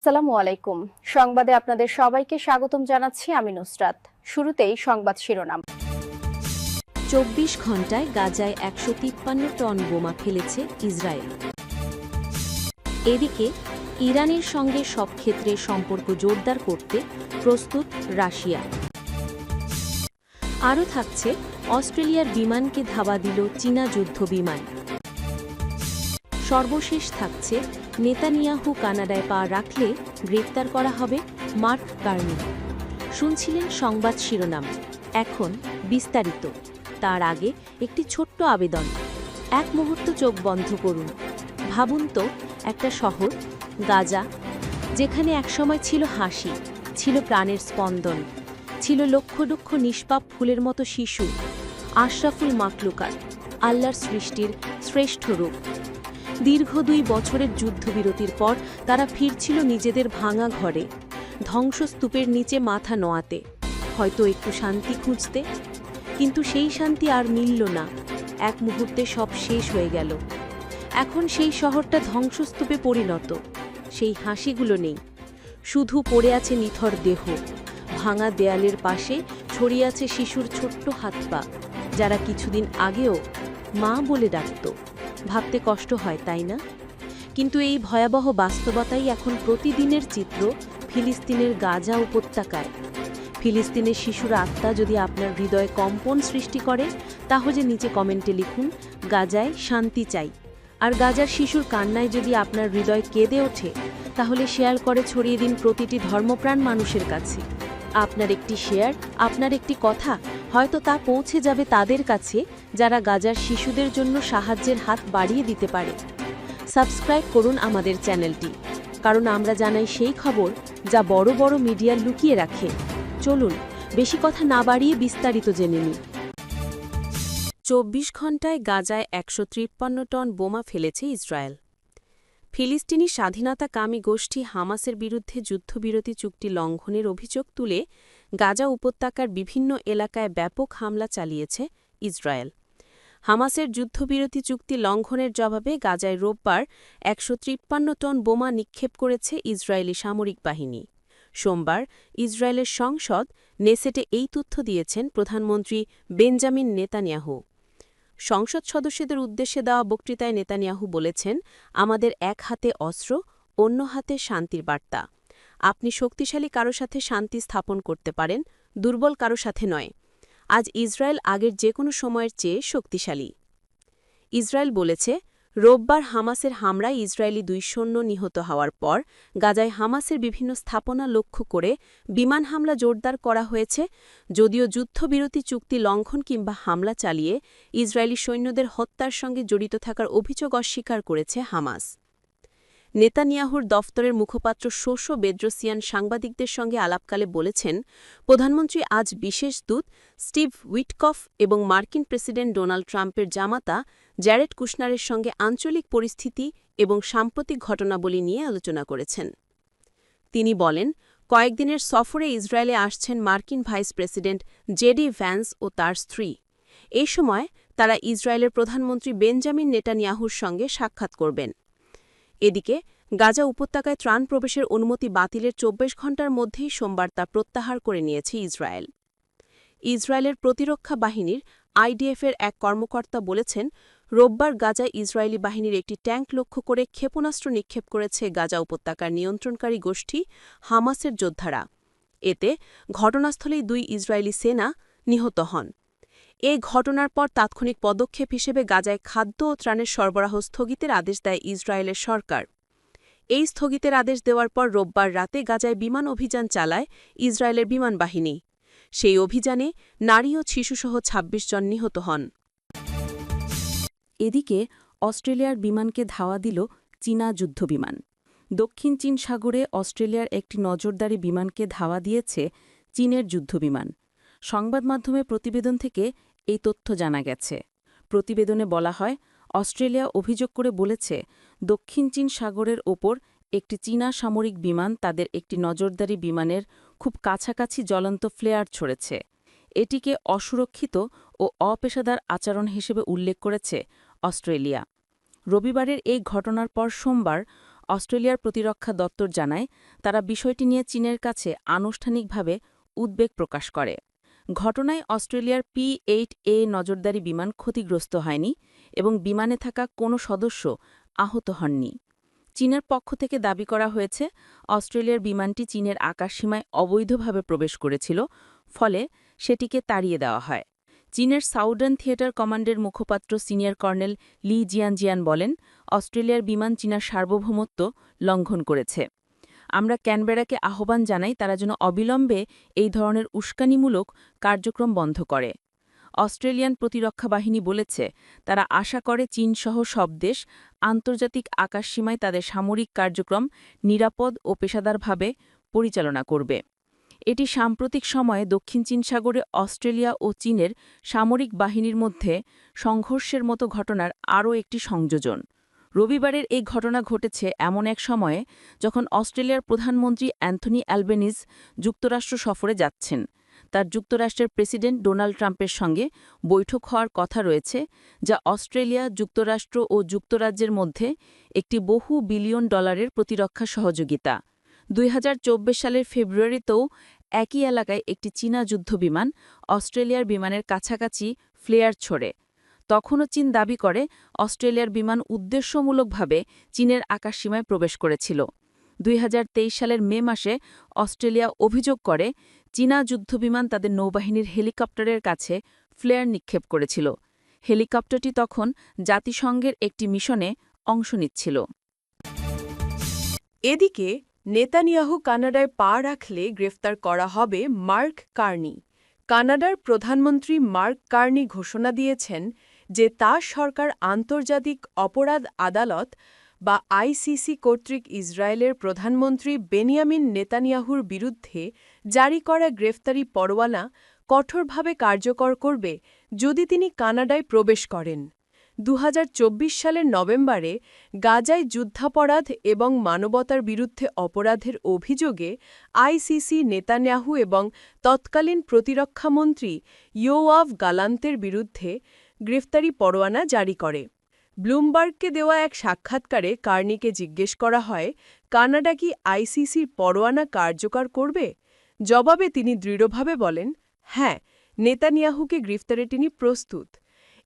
আসসালামু আলাইকুম। সংবাদে আপনাদের সবাইকে স্বাগতম জানাচ্ছি আমি নুসরাত। শুরুতেই সংবাদ শিরোনাম। ২৪ ঘণ্টায় গাজায় ১৫৩ টন বোমা ফেলেছে ইসরায়েল। এদিকে ইরানের সঙ্গে সব ক্ষেত্রে সম্পর্ক জোরদার করতে প্রস্তুত রাশিয়া। আরও থাকছে, অস্ট্রেলিয়ার বিমানকে ধাওয়া দিল চীনা যুদ্ধ বিমান। সর্বশেষ থাকছে, নেতানিয়াহু কানাডায় পা রাখলে গ্রেপ্তার করা হবে মার্ক কার্নি। শুনছিলেন সংবাদ শিরোনাম, এখন বিস্তারিত। তার আগে একটি ছোট্ট আবেদন, এক মুহূর্ত চোখ বন্ধ করুন। ভাবুন তো, একটা শহর গাজা, যেখানে একসময় ছিল হাসি, ছিল প্রাণের স্পন্দন, ছিল লক্ষ লক্ষ নিষ্পাপ ফুলের মতো শিশু, আশরাফুল মাকলুকাত, আল্লাহর সৃষ্টির শ্রেষ্ঠ রূপ। দীর্ঘ ২ বছরের যুদ্ধবিরতির পর তারা ফিরছিল নিজেদের ভাঙা ঘরে, ধ্বংসস্তূপের নিচে মাথা নোয়াতে, হয়তো একটু শান্তি খুঁজতে। কিন্তু সেই শান্তি আর মিলল না, এক মুহূর্তে সব শেষ হয়ে গেল। এখন সেই শহরটা ধ্বংসস্তূপে পরিণত, সেই হাসিগুলো নেই, শুধু পড়ে আছে নিথর দেহ। ভাঙা দেয়ালের পাশে ছড়িয়ে আছে শিশুর ছোট্ট হাত পা, যারা কিছুদিন আগেও মা বলে ডাকত। ভাবতে কষ্ট হয়, তাই না? কিন্তু এই ভয়াবহ বাস্তবতাই এখন প্রতিদিনের চিত্র ফিলিস্তিনের গাজা উপত্যকায়। ফিলিস্তিনের শিশুর আত্মা যদি আপনার হৃদয়ে কম্পন সৃষ্টি করে, তাহলে নিচে কমেন্টে লিখুন, গাজায় শান্তি চাই। আর গাজার শিশুর কান্নায় যদি আপনার হৃদয় কেঁদে ওঠে, তাহলে শেয়ার করে ছড়িয়ে দিন প্রতিটি ধর্মপ্রাণ মানুষের কাছে। আপনার একটি শেয়ার, আপনার একটি কথা, হয়তো তা পৌঁছে যাবে তাদের কাছে যারা গাজার শিশুদের জন্য সাহায্যের হাত বাড়িয়ে দিতে পারে। সাবস্ক্রাইব করুন আমাদের চ্যানেলটি, কারণ আমরা জানাই সেই খবর যা বড় বড় মিডিয়া লুকিয়ে রাখে। চলুন, বেশি কথা না বাড়িয়ে বিস্তারিত জেনে নিই। ২৪ ঘণ্টায় গাজায় ১৫৩ টন বোমা ফেলেছে ইসরায়েল। ফিলিস্তিনি স্বাধীনতাকামী গোষ্ঠী হামাসের বিরুদ্ধে যুদ্ধবিরতি চুক্তি লঙ্ঘনের অভিযোগ তুলে গাজা উপত্যকার বিভিন্ন এলাকায় ব্যাপক হামলা চালিয়েছে ইসরায়েল। হামাসের যুদ্ধবিরতি চুক্তি লঙ্ঘনের জবাবে গাজায় রোববার ১৫৩ টন বোমা নিক্ষেপ করেছে ইসরায়েলি সামরিক বাহিনী। সোমবার ইসরায়েলের সংসদ নেসেটে এই তথ্য দিয়েছেন প্রধানমন্ত্রী বেঞ্জামিন নেতানিয়াহু। সংসদ সদস্যদের উদ্দেশ্যে দেওয়া বক্তৃতায় নেতানিয়াহু বলেছেন, আমাদের এক হাতে অস্ত্র, অন্য হাতে শান্তির বার্তা। আপনি শক্তিশালী কারো সাথে শান্তি স্থাপন করতে পারেন, দুর্বল কারো সাথে নয়। আজ ইসরায়েল আগের যে কোনো সময়ের চেয়ে শক্তিশালী। ইসরায়েল বলেছে, রোববার হামাসের হামলায় ইসরায়েলি ২ সৈন্য নিহত হওয়ার পর গাজায় হামাসের বিভিন্ন স্থাপনা লক্ষ্য করে বিমান হামলা জোরদার করা হয়েছে। যদিও যুদ্ধবিরতি চুক্তি লঙ্ঘন কিংবা হামলা চালিয়ে ইসরায়েলি সৈন্যদের হত্যার সঙ্গে জড়িত থাকার অভিযোগ অস্বীকার করেছে হামাস। নেতানিয়াহুর দফতরের মুখপাত্র শোশো বেদ্রোসিয়ান সাংবাদিকদের সঙ্গে আলাপকালে বলেছেন, প্রধানমন্ত্রী আজ বিশেষ দূত স্টিভ উইটকফ এবং মার্কিন প্রেসিডেন্ট ডোনাল্ড ট্রাম্পের জামাতা জ্যারেড কুশনারের সঙ্গে আঞ্চলিক পরিস্থিতি এবং সাম্প্রতিক ঘটনাবলী নিয়ে আলোচনা করেছেন। তিনি বলেন, কয়েকদিনের সফরে ইসরায়েলে আসছেন মার্কিন ভাইস প্রেসিডেন্ট জেডি ভ্যান্স ও তার স্ত্রী। এই সময় তারা ইসরায়েলের প্রধানমন্ত্রী বেঞ্জামিন নেতানিয়াহুর সঙ্গে সাক্ষাৎ করবেন। এদিকে গাজা উপত্যকায় ত্রাণ প্রবেশের অনুমতি বাতিলের ২৪ ঘণ্টার মধ্যেই সোমবার তা প্রত্যাহার করে নিয়েছে ইসরায়েল। ইসরায়েলের প্রতিরক্ষা বাহিনীর আইডিএফের এক কর্মকর্তা বলেছেন, রোববার গাজায় ইসরায়েলি বাহিনীর একটি ট্যাঙ্ক লক্ষ্য করে ক্ষেপণাস্ত্র নিক্ষেপ করেছে গাজা উপত্যকার নিয়ন্ত্রণকারী গোষ্ঠী হামাসের যোদ্ধারা। এতে ঘটনাস্থলেই ২ ইসরায়েলি সেনা নিহত হন। এই ঘটনার পর তাৎক্ষণিক পদক্ষেপ হিসেবে গাজায় খাদ্য ও ত্রাণের সরবরাহ স্থগিতের আদেশ দেয় ইসরায়েলের সরকার। এই স্থগিতের আদেশ দেওয়ার পর রোববার রাতে গাজায় বিমান অভিযান চালায় ইসরায়েলের বিমান বাহিনী। সেই অভিযানে নারী ও শিশুসহ ২৬ জন নিহত হন। এদিকে অস্ট্রেলিয়ার বিমানকে ধাওয়া দিল চীনা যুদ্ধবিমান। দক্ষিণ চীন সাগরে অস্ট্রেলিয়ার একটি নজরদারি বিমানকে ধাওয়া দিয়েছে চীনের যুদ্ধবিমান। সংবাদমাধ্যমের প্রতিবেদন থেকে এই তথ্য জানা গেছে। প্রতিবেদনে বলা হয়, অস্ট্রেলিয়া অভিযোগ করে বলেছে, দক্ষিণ চীন সাগরের ওপর একটি চীনা সামরিক বিমান তাদের একটি নজরদারি বিমানের খুব কাছাকাছি জ্বলন্ত ফ্লেয়ার ছড়েছে। এটিকে অসুরক্ষিত ও অপেশাদার আচরণ হিসেবে উল্লেখ করেছে অস্ট্রেলিয়া। রবিবারের এই ঘটনার পর সোমবার অস্ট্রেলিয়ার প্রতিরক্ষা দপ্তর জানায় তারা বিষয়টি নিয়ে চীনের কাছে আনুষ্ঠানিকভাবে উদ্বেগ প্রকাশ করে। ঘটনায় অস্ট্রেলিয়ার P-8A নজরদারি বিমান ক্ষতিগ্রস্ত হয়নি এবং বিমানে থাকা কোনো সদস্য আহত হননি। চীনের পক্ষ থেকে দাবি করা হয়েছে অস্ট্রেলিয়ার বিমানটি চীনের আকাশসীমায় অবৈধভাবে প্রবেশ করেছিল, ফলে সেটিকে তাড়িয়ে দেওয়া হয়। চীনের সাউদার্ন থিয়েটার কমান্ডের মুখপাত্র সিনিয়র কর্নেল লি জিয়ানজিয়ান বলেন, অস্ট্রেলিয়ার বিমান চীনার সার্বভৌমত্ব লঙ্ঘন করেছে। আমরা ক্যানবেরাকে আহ্বান জানাই তারা যেন অবিলম্বে এই ধরনের উস্কানিমূলক কার্যক্রম বন্ধ করে। অস্ট্রেলিয়ান প্রতিরক্ষা বাহিনী বলেছে তারা আশা করে চীনসহ সব দেশ আন্তর্জাতিক আকাশসীমায় তাদের সামরিক কার্যক্রম নিরাপদ ও পেশাদারভাবে পরিচালনা করবে। এটি সাম্প্রতিক সময়ে দক্ষিণ চীন সাগরে অস্ট্রেলিয়া ও চীনের সামরিক বাহিনীর মধ্যে সংঘর্ষের মতো ঘটনার আরও একটি সংযোজন। রবিবারের এই ঘটনা ঘটেছে এমন এক সময়ে যখন অস্ট্রেলিয়ার প্রধানমন্ত্রী অ্যান্থনি অ্যালবেনিজ যুক্তরাষ্ট্র সফরে যাচ্ছেন। তার যুক্তরাষ্ট্রের প্রেসিডেন্ট ডোনাল্ড ট্রাম্পের সঙ্গে বৈঠক হওয়ার কথা রয়েছে, যা অস্ট্রেলিয়া, যুক্তরাষ্ট্র ও যুক্তরাজ্যের মধ্যে একটি বহু বিলিয়ন ডলারের প্রতিরক্ষা সহযোগিতা। 2024 সালের ফেব্রুয়ারিতেও একই এলাকায় একটি চীনা যুদ্ধবিমান অস্ট্রেলিয়ার বিমানের কাছাকাছি ফ্লেয়ার ছোড়ে। তখনও চীন দাবি করে অস্ট্রেলিয়ার বিমান উদ্দেশ্যমূলকভাবে চীনের আকাশসীমায় প্রবেশ করেছিল। 2023 সালের মে মাসে অস্ট্রেলিয়া অভিযোগ করে চীনা যুদ্ধবিমান তাদের নৌবাহিনীর হেলিকপ্টারের কাছে ফ্লেয়ার নিক্ষেপ করেছিল। হেলিকপ্টারটি তখন জাতিসংঘের একটি মিশনে অংশ নিচ্ছিল। এদিকে নেতানিয়াহু কানাডায় পা রাখলে গ্রেফতার করা হবে মার্ক কার্নি। কানাডার প্রধানমন্ত্রী মার্ক কার্নি ঘোষণা দিয়েছেন যে তার সরকার আন্তর্জাতিক অপরাধ আদালত বা আইসিসি কর্তৃক ইসরায়েলের প্রধানমন্ত্রী বেনিয়ামিন নেতানিয়াহুর বিরুদ্ধে জারি করা গ্রেফতারি পরোয়ানা কঠোরভাবে কার্যকর করবে যদি তিনি কানাডায় প্রবেশ করেন। 2024 সালের নভেম্বরে গাজায় যুদ্ধাপরাধ এবং মানবতার বিরুদ্ধে অপরাধের অভিযোগে আইসিসি নেতানিয়াহু এবং তৎকালীন প্রতিরক্ষামন্ত্রী ইয়োয়াভ গালান্তের বিরুদ্ধে গ্রেফতারি পরোয়ানা জারি করে। ব্লুমবার্গকে দেওয়া এক সাক্ষাৎকারে কার্নিকে জিজ্ঞেস করা হয়, কানাডা কি আইসিসির পরোয়ানা কার্যকর করবে? জবাবে তিনি দৃঢ়ভাবে বলেন, হ্যাঁ, নেতানিয়াহুকে গ্রেফতারে তিনি প্রস্তুত।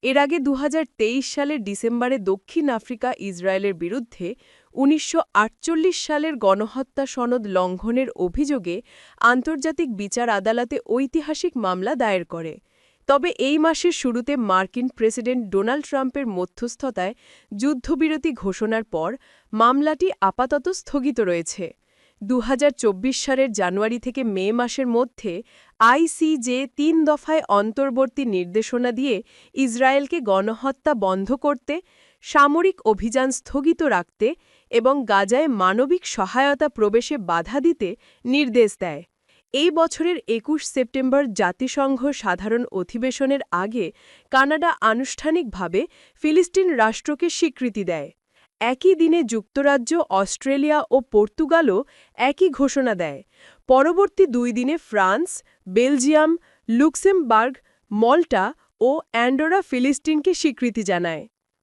এর আগে 2023 সালের ডিসেম্বরে দক্ষিণ আফ্রিকা ইসরায়েলের বিরুদ্ধে 1948 সালের গণহত্যা সনদ লঙ্ঘনের অভিযোগে আন্তর্জাতিক বিচার আদালতে ঐতিহাসিক মামলা দায়ের করে। তবে এই মাসের শুরুতে মার্কিন প্রেসিডেন্ট ডোনাল্ড ট্রাম্পের মধ্যস্থতায় যুদ্ধবিরতি ঘোষণার পর মামলাটি আপাতত স্থগিত রয়েছে। 2024 সালের জানুয়ারি থেকে মে মাসের মধ্যে আইসিজে 3 দফায় অন্তর্বর্তী নির্দেশনা দিয়ে ইসরায়েলকে গণহত্যা বন্ধ করতে, সামরিক অভিযান স্থগিত রাখতে এবং গাজায় মানবিক সহায়তা প্রবেশে বাধা দিতে নির্দেশ দেয়। এই বছরের 21 সেপ্টেম্বর জাতিসংঘ সাধারণ অধিবেশনের আগে কানাডা আনুষ্ঠানিকভাবে ফিলিস্তিন রাষ্ট্রকে স্বীকৃতি দেয়। একই দিনে যুক্তরাজ্য, অস্ট্রেলিয়া ও পর্তুগালও একই ঘোষণা দেয়। পরবর্তী 2 দিনে ফ্রান্স, বেলজিয়াম, লুক্সেমবার্গ, মল্টা ও অ্যান্ডোরা ফিলিস্তিনকে স্বীকৃতি জানায়।